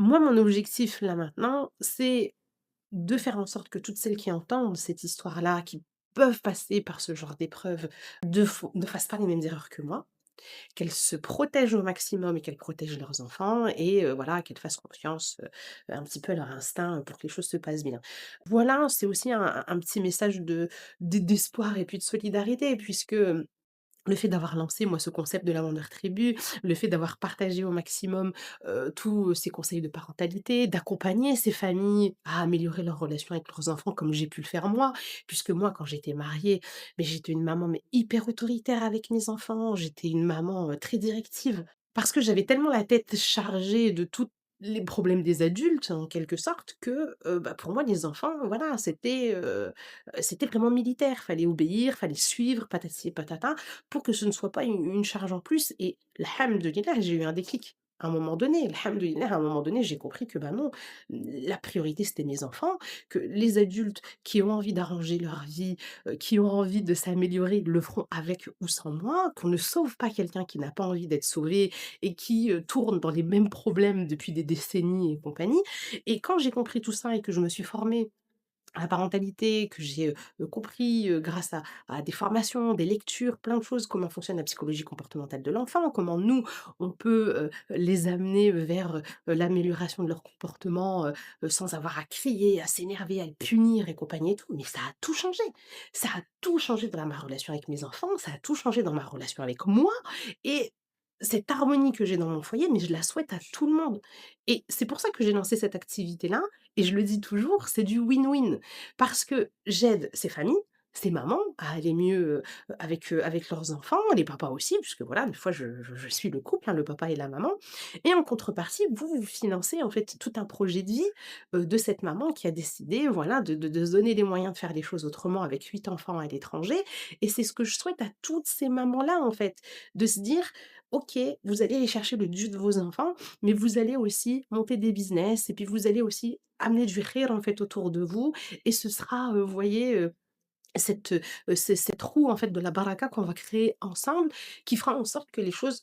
Moi, mon objectif là maintenant, c'est de faire en sorte que toutes celles qui entendent cette histoire-là, qui peuvent passer par ce genre d'épreuve, ne fassent pas les mêmes erreurs que moi, qu'elles se protègent au maximum et qu'elles protègent leurs enfants et voilà, qu'elles fassent confiance, un petit peu à leur instinct, pour que les choses se passent bien. Voilà, c'est aussi un petit message d'espoir et puis de solidarité puisque, le fait d'avoir lancé, moi, ce concept de la Wonder Tribu, le fait d'avoir partagé au maximum, tous ces conseils de parentalité, d'accompagner ces familles à améliorer leurs relations avec leurs enfants comme j'ai pu le faire moi. Puisque moi, quand j'étais mariée, mais j'étais une maman, mais hyper autoritaire avec mes enfants, j'étais une maman, très directive. Parce que j'avais tellement la tête chargée de tous les problèmes des adultes, en quelque sorte, que, bah, pour moi, les enfants, voilà, c'était vraiment militaire. Fallait obéir, fallait suivre, patati et patata pour que ce ne soit pas une charge en plus et alhamdoulilah, j'ai eu un déclic. À un moment donné, alhamdoulilah, à un moment donné, j'ai compris que, bah, non, la priorité, c'était mes enfants, que les adultes qui ont envie d'arranger leur vie, qui ont envie de s'améliorer, le feront avec ou sans moi, qu'on ne sauve pas quelqu'un qui n'a pas envie d'être sauvé et qui, tourne dans les mêmes problèmes depuis des décennies et compagnie et quand j'ai compris tout ça et que je me suis formée à la parentalité, que j'ai, compris, grâce à des formations, des lectures, plein de choses, comment fonctionne la psychologie comportementale de l'enfant, comment nous, on peut, les amener vers, l'amélioration de leur comportement, sans avoir à crier, à s'énerver, à les punir et compagnie et tout. Mais ça a tout changé. Ça a tout changé dans ma relation avec mes enfants, ça a tout changé dans ma relation avec moi et cette harmonie que j'ai dans mon foyer, mais je la souhaite à tout le monde et c'est pour ça que j'ai lancé cette activité-là et je le dis toujours, c'est du win-win. Parce que j'aide ces familles, ces mamans à aller mieux, avec leurs enfants, les papas aussi, puisque voilà, des fois je suis le couple, hein, le papa et la maman et en contrepartie, vous financez en fait tout un projet de vie, de cette maman qui a décidé, voilà, de se donner les moyens de faire les choses autrement avec 8 enfants à l'étranger et c'est ce que je souhaite à toutes ces mamans-là, en fait, de se dire: «OK, vous allez aller chercher le dû de vos enfants, mais vous allez aussi monter des business et puis vous allez aussi amener du khir en fait autour de vous et ce sera, vous voyez, cette roue en fait de la baraka qu'on va créer ensemble, qui fera en sorte que les choses